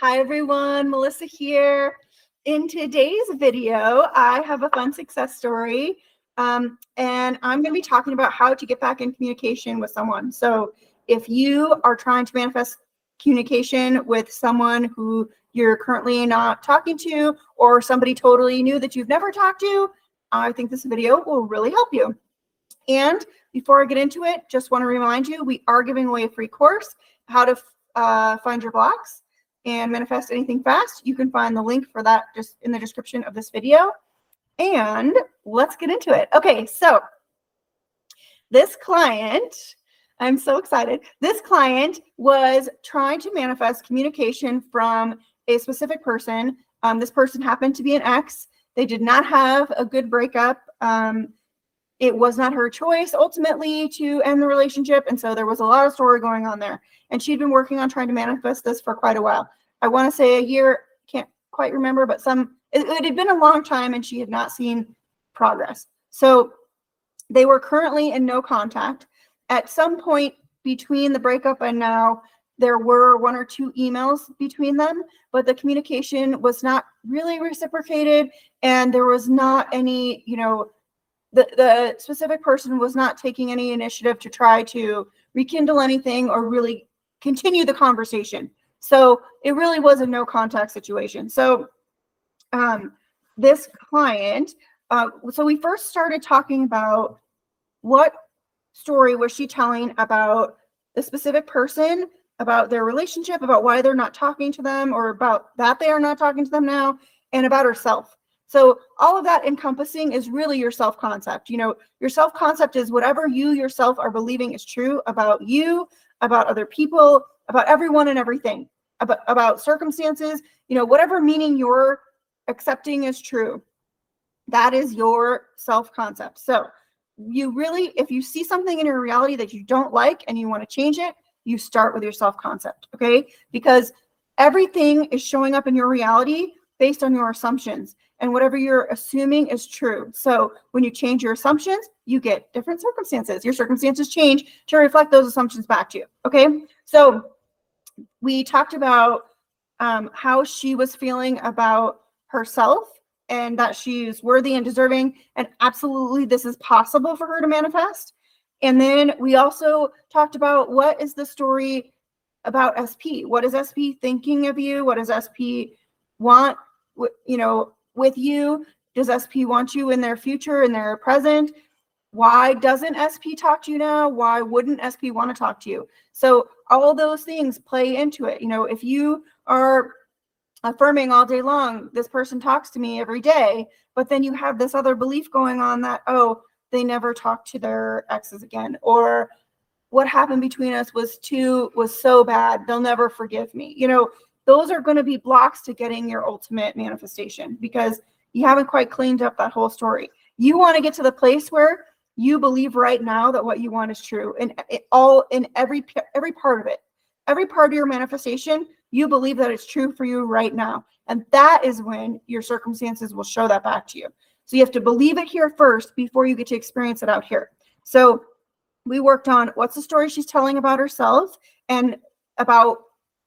Hi everyone, Melissa here. In today's video, I have a fun success story, and I'm going to be talking about how to get back in communication with someone. So if you are trying to manifest communication with someone who you're currently not talking to, or somebody totally new that you've never talked to, I think this video will really help you. And before I get into it, just want to remind you, we are giving away a free course, how to find your blocks and manifest anything fast. You can find the link for that just in the description of this video. And let's get into it. Okay, so this client, I'm so excited. This client was trying to manifest communication from a specific person. This person happened to be an ex. They did not have a good breakup. It was not her choice ultimately to end the relationship. And so there was a lot of story going on there. And she'd been working on trying to manifest this for quite a while. I want to say a year, can't quite remember, but it had been a long time and she had not seen progress. So they were currently in no contact. At some point between the breakup and now, there were 1 or 2 emails between them, but the communication was not really reciprocated. And there was not any, the specific person was not taking any initiative to try to rekindle anything or really continue the conversation. So it really was a no contact situation. So this client, so we first started talking about what story was she telling about the specific person, about their relationship, about why they're not talking to them, or about that they are not talking to them now, and about herself. So all of that encompassing is really your self-concept. Your self-concept is whatever you yourself are believing is true about you, about other people, about everyone and everything, about circumstances, whatever meaning you're accepting is true. That is your self-concept. So you really, if you see something in your reality that you don't like and you want to change it, you start with your self-concept, okay? Because everything is showing up in your reality based on your assumptions, and whatever you're assuming is true. So when you change your assumptions, you get different circumstances. Your circumstances change to reflect those assumptions back to you, okay? So we talked about how she was feeling about herself and that she's worthy and deserving, and absolutely this is possible for her to manifest. And then we also talked about what is the story about SP? What is SP thinking of you? What does SP want, with you? Does SP want you in their future, in their present? Why doesn't SP talk to you now? Why wouldn't SP want to talk to you? So all those things play into it. If you are affirming all day long, this person talks to me every day, but then you have this other belief going on that, oh, they never talk to their exes again, or what happened between us was so bad, they'll never forgive me. Those are going to be blocks to getting your ultimate manifestation because you haven't quite cleaned up that whole story. You want to get to the place where you believe right now that what you want is true, and in every part of it, every part of your manifestation, you believe that it's true for you right now. And that is when your circumstances will show that back to you. So you have to believe it here first before you get to experience it out here. So we worked on what's the story she's telling about herself and about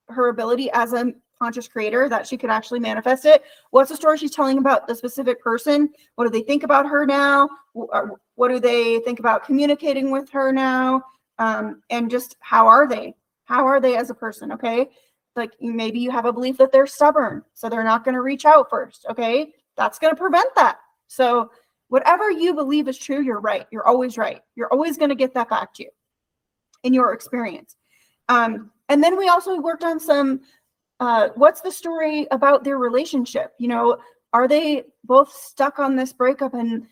her ability as a conscious creator, that she could actually manifest it. What's the story she's telling about the specific person? What do they think about her now? What do they think about communicating with her now? And just how are they? How are they as a person? Okay. Like maybe you have a belief that they're stubborn, so they're not going to reach out first. Okay. That's going to prevent that. So whatever you believe is true, you're right. You're always right. You're always going to get that back to you in your experience. And then we also worked on some, what's the story about their relationship? Are they both stuck on this breakup and,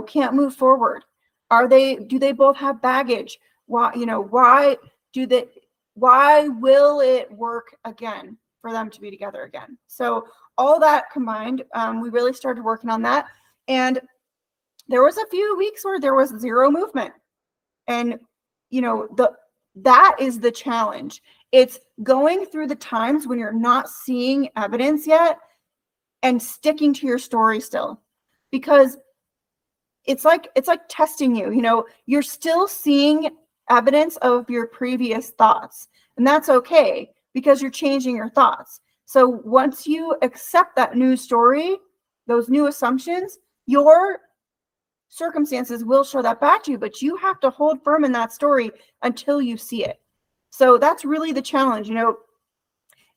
can't move forward? Do they both have baggage? Why will it work again for them to be together again? So all that combined, we really started working on that. And there was a few weeks where there was zero movement. And, that is the challenge. It's going through the times when you're not seeing evidence yet and sticking to your story still, because it's like testing you. You're still seeing evidence of your previous thoughts, and that's okay because you're changing your thoughts. So once you accept that new story, those new assumptions, your circumstances will show that back to you, but you have to hold firm in that story until you see it. So that's really the challenge, you know,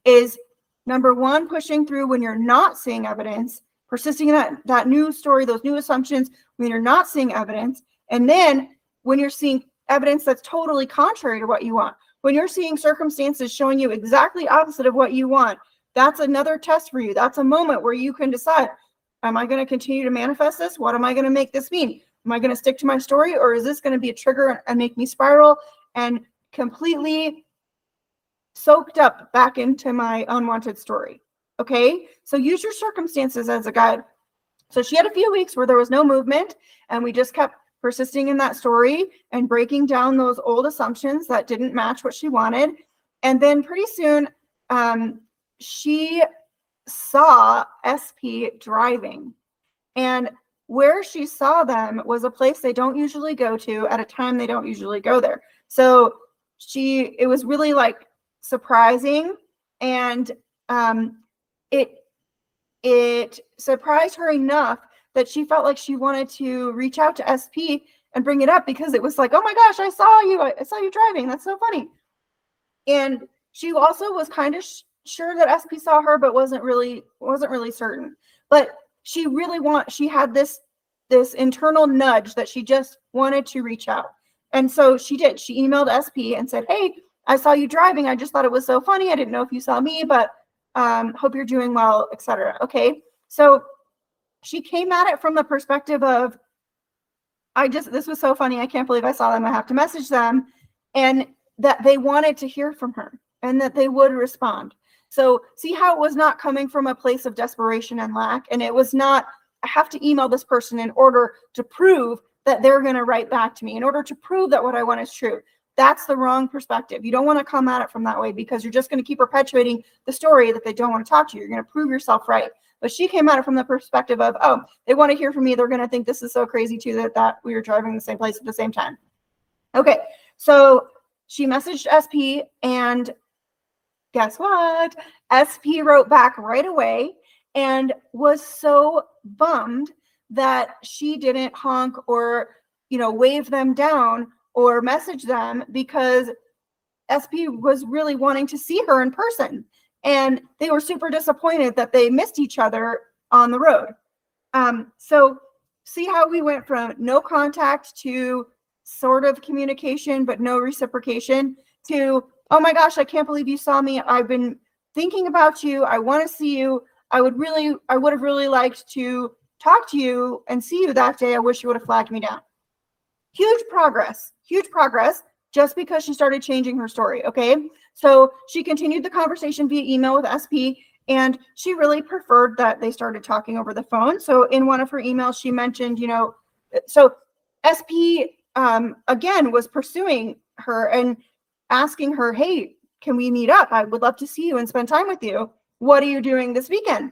is number one, pushing through when you're not seeing evidence, persisting in that new story, those new assumptions when you're not seeing evidence. And then when you're seeing evidence that's totally contrary to what you want, when you're seeing circumstances showing you exactly opposite of what you want, that's another test for you. That's a moment where you can decide, am I going to continue to manifest this? What am I going to make this mean? Am I going to stick to my story, or is this going to be a trigger and make me spiral and completely soaked up back into my unwanted story? Okay, so use your circumstances as a guide. So she had a few weeks where there was no movement, and we just kept persisting in that story and breaking down those old assumptions that didn't match what she wanted. And then pretty soon, she saw SP driving, and where she saw them was a place they don't usually go to at a time they don't usually go there. So it was really like surprising, and it surprised her enough that she felt like she wanted to reach out to SP and bring it up, because it was like, oh my gosh, I saw you driving. That's so funny. And she also was kind of sure that SP saw her, but wasn't really certain. But she had this internal nudge that she just wanted to reach out. And so she did. She emailed SP and said, hey, I saw you driving. I just thought it was so funny. I didn't know if you saw me, but hope you're doing well, etc. Okay. So she came at it from the perspective of, this was so funny. I can't believe I saw them. I have to message them. And that they wanted to hear from her and that they would respond. So see how it was not coming from a place of desperation and lack. And it was not, I have to email this person in order to prove that they're going to write back to me, in order to prove that what I want is true. That's the wrong perspective. You don't want to come at it from that way, because you're just going to keep perpetuating the story that they don't want to talk to you. You're going to prove yourself right. But she came at it from the perspective of, oh, they want to hear from me. They're going to think this is so crazy too, that we were driving the same place at the same time. Okay, so she messaged SP, and guess what? SP wrote back right away and was so bummed that she didn't honk or, wave them down or message them, because SP was really wanting to see her in person. And they were super disappointed that they missed each other on the road. So see how we went from no contact to sort of communication, but no reciprocation, to, oh my gosh, I can't believe you saw me. I've been thinking about you. I want to see you. I would have really liked to talk to you and see you that day. I wish you would have flagged me down. Huge progress, just because she started changing her story. Okay. So she continued the conversation via email with SP, and she really preferred that they started talking over the phone. So in one of her emails, she mentioned, so SP, again, was pursuing her and asking her, hey, can we meet up? I would love to see you and spend time with you. What are you doing this weekend?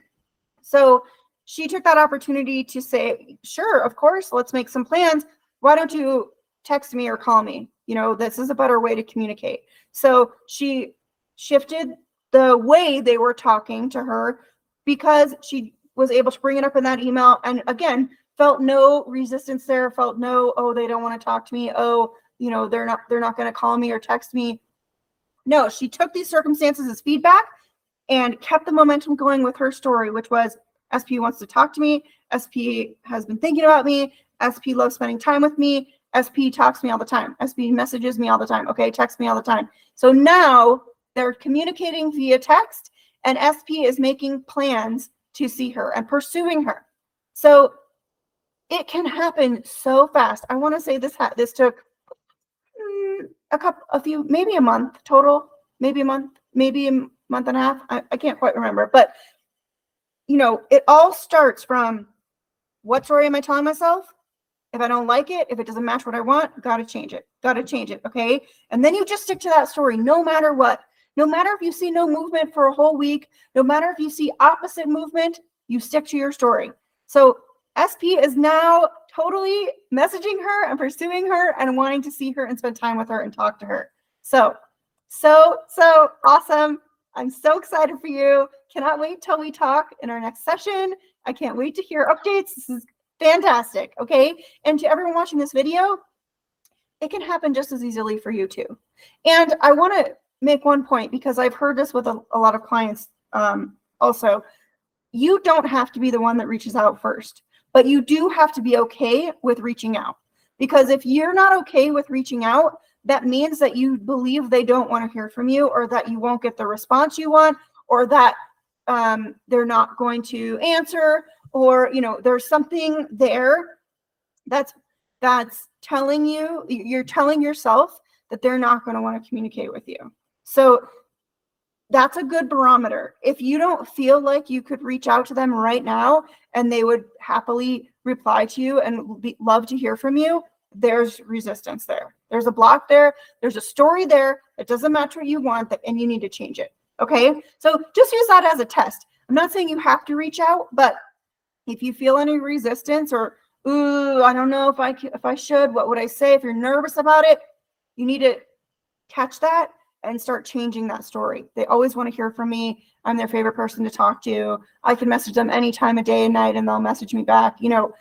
So she took that opportunity to say, sure, of course, let's make some plans. Why don't you text me or call me? This is a better way to communicate. So she shifted the way they were talking to her, because she was able to bring it up in that email. And again, felt no resistance there, felt no, oh, they don't want to talk to me. Oh, they're not going to call me or text me. No, she took these circumstances as feedback and kept the momentum going with her story, which was, SP wants to talk to me. SP has been thinking about me. SP loves spending time with me. SP talks to me all the time. SP messages me all the time. Okay, texts me all the time. So now they're communicating via text, and SP is making plans to see her and pursuing her. So it can happen so fast. I want to say this took maybe a month total, maybe a month and a half. I can't quite remember, but it all starts from, what story am I telling myself? If I don't like it, if it doesn't match what I want, got to change it. Okay. And then you just stick to that story, no matter what. No matter if you see no movement for a whole week, no matter if you see opposite movement, you stick to your story. So SP is now totally messaging her and pursuing her and wanting to see her and spend time with her and talk to her. So awesome. I'm so excited for you. Cannot wait till we talk in our next session. I can't wait to hear updates. This is fantastic, okay? And to everyone watching this video, it can happen just as easily for you too. And I want to make one point, because I've heard this with a lot of clients also. You don't have to be the one that reaches out first, but you do have to be okay with reaching out. Because if you're not okay with reaching out, that means that you believe they don't want to hear from you, or that you won't get the response you want, or that they're not going to answer, or, you know, there's something there that's telling you, you're telling yourself that they're not going to want to communicate with you. So that's a good barometer. If you don't feel like you could reach out to them right now and they would happily reply to you and love to hear from you, there's resistance there. There's a block there. There's a story there that doesn't match what you want, and you need to change it. Okay? So just use that as a test. I'm not saying you have to reach out, but if you feel any resistance, or, ooh, I don't know if I should, what would I say? If you're nervous about it, you need to catch that and start changing that story. They always want to hear from me. I'm their favorite person to talk to. I can message them any time of day and night, and they'll message me back. You know,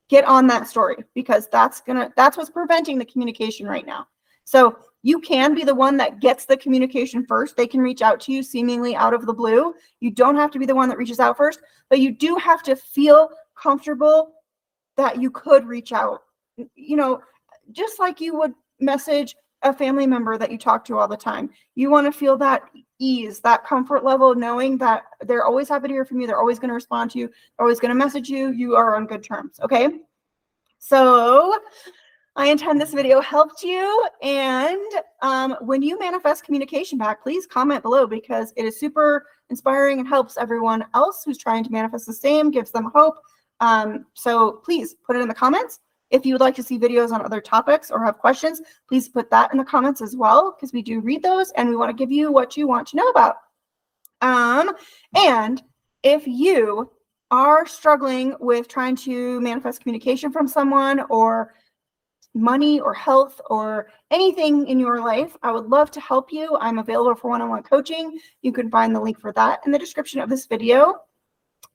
get on that story, because that's what's preventing the communication right now. So you can be the one that gets the communication first. They can reach out to you seemingly out of the blue. You don't have to be the one that reaches out first, but you do have to feel comfortable that you could reach out. You know, just like you would message a family member that you talk to all the time. You want to feel that ease, that comfort level, knowing that they're always happy to hear from you. They're always going to respond to you. They're always going to message you. You are on good terms. Okay. So I intend this video helped you. And when you manifest communication back, please comment below, because it is super inspiring and helps everyone else who's trying to manifest the same, gives them hope. So please put it in the comments. If you would like to see videos on other topics or have questions, please put that in the comments as well, because we do read those and we want to give you what you want to know about. And if you are struggling with trying to manifest communication from someone, or money or health or anything in your life, I would love to help you. I'm available for one-on-one coaching. You can find the link for that in the description of this video.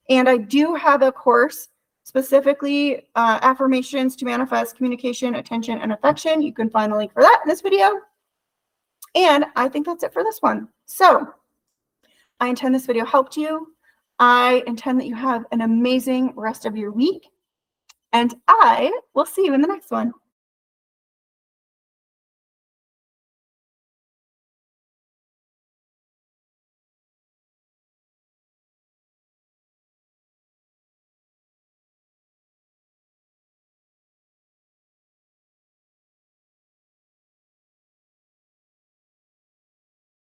And I do have a course specifically affirmations to manifest communication, attention, and affection. You can find the link for that in this video. And I think that's it for this one. So I intend this video helped you. I intend that you have an amazing rest of your week. And I will see you in the next one.